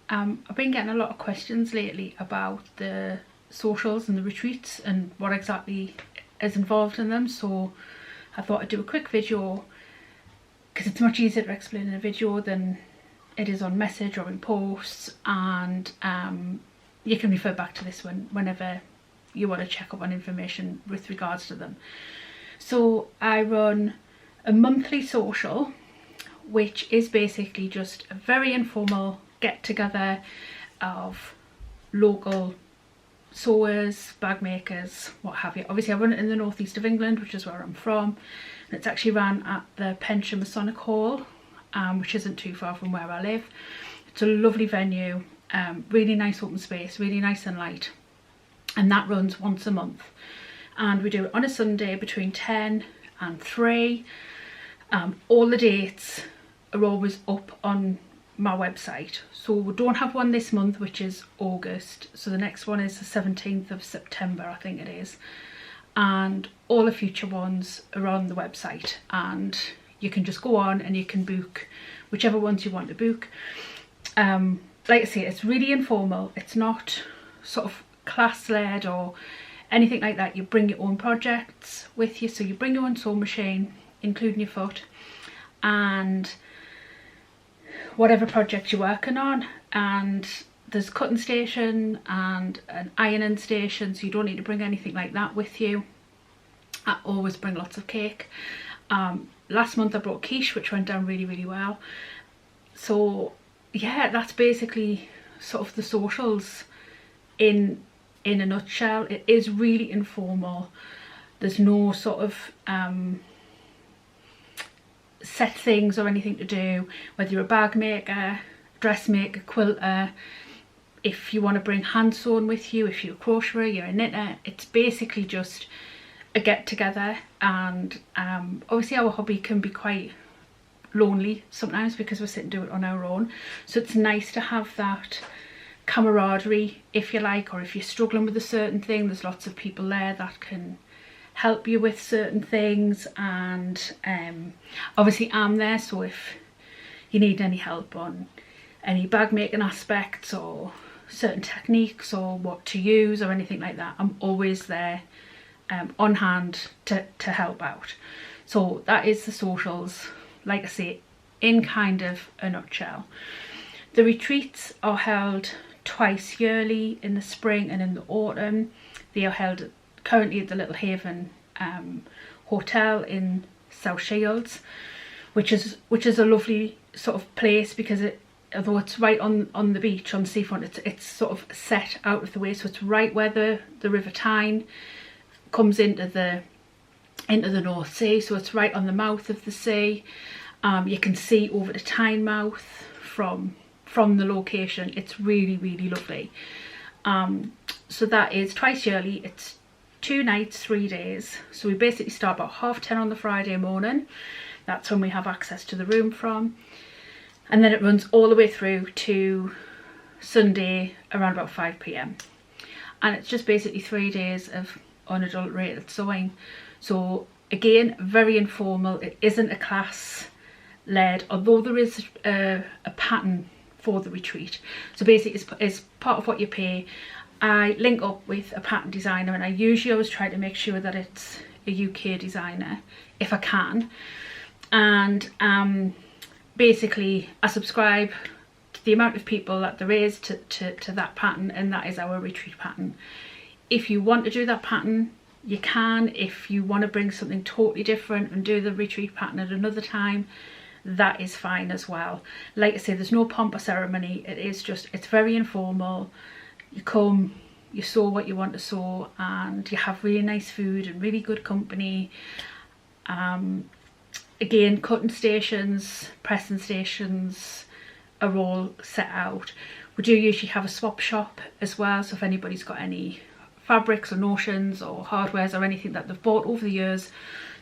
I've been getting a lot of questions lately about the socials and the retreats and what exactly is involved in them, so I thought I'd do a quick video because it's much easier to explain in a video than it is on message or in posts, and you can refer back to this one whenever you want to check up on information with regards to them. So I run a monthly social, which is basically just a very informal get together of local sewers, bag makers, what have you. Obviously I run it in the northeast of England, which is where I'm from, and it's actually ran at the Pension Masonic Hall, which isn't too far from where I live. It's a lovely venue, really nice open space, really nice and light, and that runs once a month, and we do it on a Sunday between 10 and 3. All the dates are always up on my website, so we don't have one this month, which is August, so the next one is the 17th of September, I think it is, and all the future ones are on the website, and you can just go on and you can book whichever ones you want to book. Like I say, it's really informal, it's not sort of class led or anything like that. You bring your own projects with you, so you bring your own sewing machine, including your foot, and whatever project you're working on, and there's a cutting station and an ironing station, so you don't need to bring anything like that with you. I always bring lots of cake. Last month I brought quiche, which went down really well. So yeah, that's basically sort of the socials in a nutshell. It is really informal. There's no sort of set things or anything to do, whether you're a bag maker, dressmaker, quilter, if you want to bring hand sewn with you, if you're a crocheter, you're a knitter. It's basically just a get together, and obviously our hobby can be quite lonely sometimes because we're sitting doing it on our own, so it's nice to have that camaraderie, if you like, or if you're struggling with a certain thing, there's lots of people there that can help you with certain things, and obviously I'm there, so if you need any help on any bag making aspects or certain techniques or what to use or anything like that, I'm always there on hand to help out. So that is the socials, like I say, in kind of a nutshell. The retreats are held twice yearly, in the spring and in the autumn. They are held currently at the Little Haven Hotel in Sewcial, which is a lovely sort of place, because although it's right on the beach, on the seafront, it's sort of set out of the way, so it's right where the River Tyne comes into the North Sea, so it's right on the mouth of the sea. You can see over the Tynemouth from the location. It's really lovely. So that is twice yearly. It's 2 nights, 3 days. So we basically start about 10:30 on the Friday morning. That's when we have access to the room from, and then it runs all the way through to Sunday around about 5 p.m. and it's just basically 3 days of unadulterated sewing. So again, very informal. It isn't a class led, although there is a pattern for the retreat. So basically it's part of what you pay. I link up with a pattern designer, and I usually always try to make sure that it's a UK designer if I can, and basically I subscribe to the amount of people that there is to that pattern, and that is our retreat pattern. If you want to do that pattern, you can. If you want to bring something totally different and do the retreat pattern at another time, that is fine as well. Like I say, there's no pomp or ceremony. It is just, it's very informal. You come, you sew what you want to sew, and you have really nice food and really good company. Again, cutting stations, pressing stations are all set out. We do usually have a swap shop as well, so if anybody's got any fabrics or notions or hardwares or anything that they've bought over the years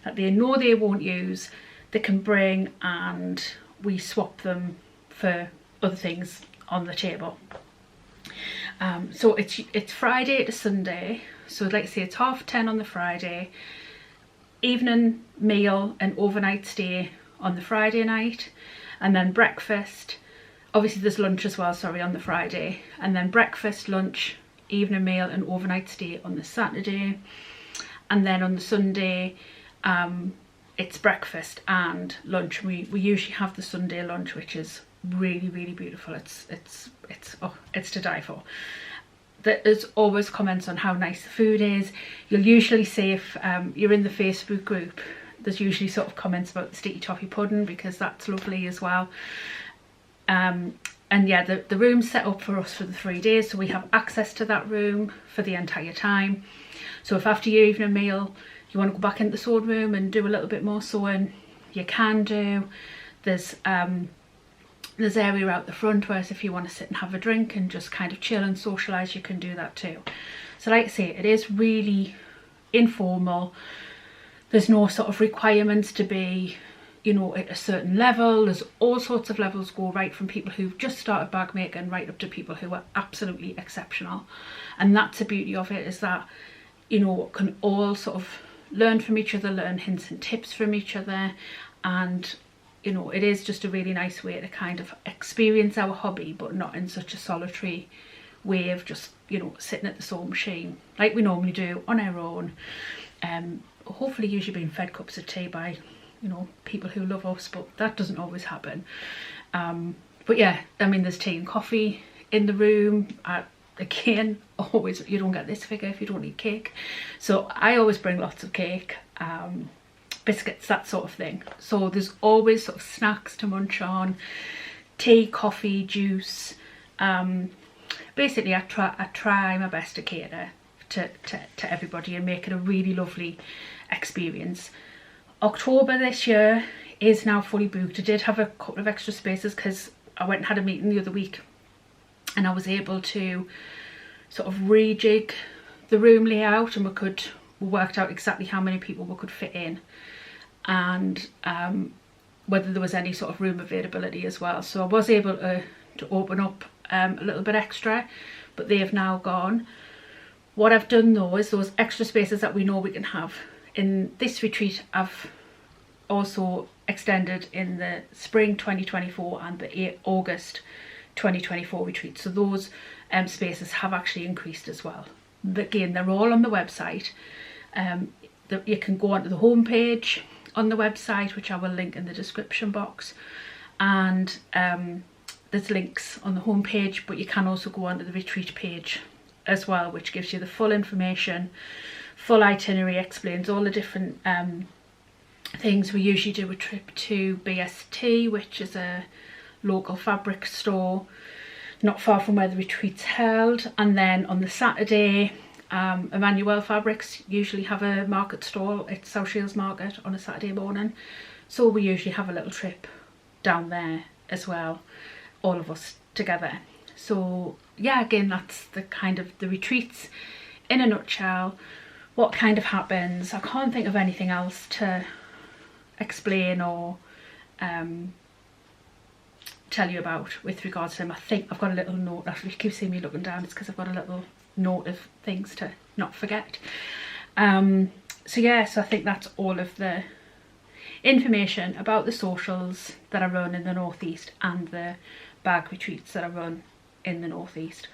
that they know they won't use, they can bring, and we swap them for other things on the table. So it's Friday to Sunday, so like I say, it's 10:30 on the Friday, evening meal and overnight stay on the Friday night, and then breakfast obviously there's lunch as well, sorry, on the Friday, and then breakfast, lunch, evening meal and overnight stay on the Saturday. And then on the Sunday it's breakfast and lunch. We usually have the Sunday lunch, which is really, really beautiful. It's to die for. There's always comments on how nice the food is. You'll usually see, if you're in the Facebook group, there's usually sort of comments about the sticky toffee pudding, because that's lovely as well. And yeah, the room's set up for us for the 3 days, so we have access to that room for the entire time. So if after your evening meal you want to go back into the sewing room and do a little bit more sewing, you can do. There's area out the front, whereas if you want to sit and have a drink and just kind of chill and socialise, you can do that too. So like I say, it is really informal. There's no sort of requirements to be, you know, at a certain level. There's all sorts of levels, go right from people who've just started bag making right up to people who are absolutely exceptional. And that's the beauty of it, is that, you know, can all sort of learn from each other, learn hints and tips from each other. And you know, it is just a really nice way to kind of experience our hobby, but not in such a solitary way of just, you know, sitting at the sewing machine like we normally do on our own. Hopefully usually being fed cups of tea by, you know, people who love us, but that doesn't always happen. But yeah, I mean, there's tea and coffee in the room. Again, always, you don't get this figure if you don't eat cake. So I always bring lots of cake, biscuits, that sort of thing. So there's always sort of snacks to munch on, tea, coffee, juice. Basically I try my best to cater to everybody and make it a really lovely experience. October this year is now fully booked. I did have a couple of extra spaces because I went and had a meeting the other week, and I was able to sort of rejig the room layout, and we worked out exactly how many people we could fit in, and whether there was any sort of room availability as well. So I was able to open up a little bit extra, but they have now gone. What I've done though is those extra spaces that we know we can have in this retreat, I've also extended in the spring 2024 and the August 2024 retreat. So those spaces have actually increased as well. Again, they're all on the website. You can go onto the home page on the website, which I will link in the description box, and there's links on the home page, but you can also go onto the retreat page as well, which gives you the full information, full itinerary, explains all the different things. We usually do a trip to BST, which is a local fabric store not far from where the retreat's held, and then on the Saturday Emmanuel Fabrics usually have a market stall at Sewcial market on a Saturday morning, so we usually have a little trip down there as well, all of us together. So yeah, again, that's the kind of the retreats in a nutshell, what kind of happens. I can't think of anything else to explain or tell you about with regards to them. I think I've got a little note. If you keep seeing me looking down, it's because I've got a little note of things to not forget. So yeah, so I think that's all of the information about the socials that I run in the Northeast and the bag retreats that I run in the Northeast.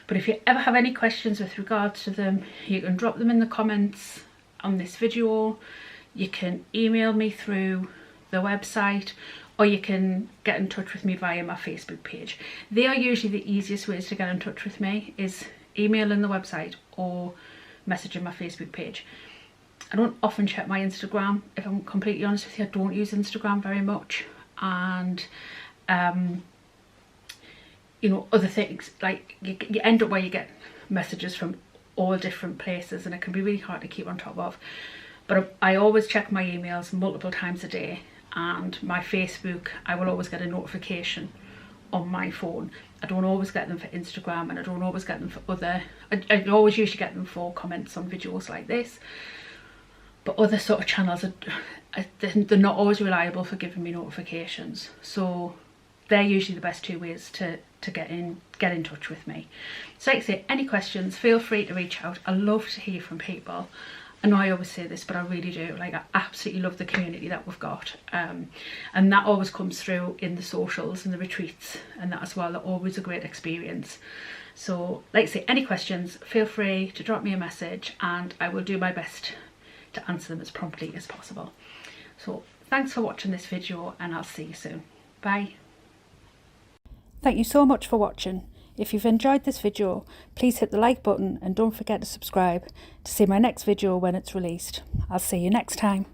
But if you ever have any questions with regards to them, you can drop them in the comments on this video, you can email me through the website, or you can get in touch with me via my Facebook page. They are usually the easiest ways to get in touch with me, is emailing the website or messaging my Facebook page. I don't often check my Instagram, if I'm completely honest with you. I don't use Instagram very much, and you know, other things, like you end up where you get messages from all different places, and it can be really hard to keep on top of. But I always check my emails multiple times a day, and my Facebook, I will always get a notification on my phone. I don't always get them for Instagram, and I don't always get them for other, I always usually get them for comments on videos like this, but other sort of channels they're not always reliable for giving me notifications. So they're usually the best two ways to get in touch with me. So like I say, any questions, feel free to reach out. I love to hear from people. I know I always say this, but I really do. Like, I absolutely love the community that we've got, and that always comes through in the socials and the retreats and that as well. They're always a great experience. So like I say, any questions, feel free to drop me a message and I will do my best to answer them as promptly as possible. So thanks for watching this video and I'll see you soon. Bye. Thank you so much for watching. If you've enjoyed this video, please hit the like button and don't forget to subscribe to see my next video when it's released. I'll see you next time.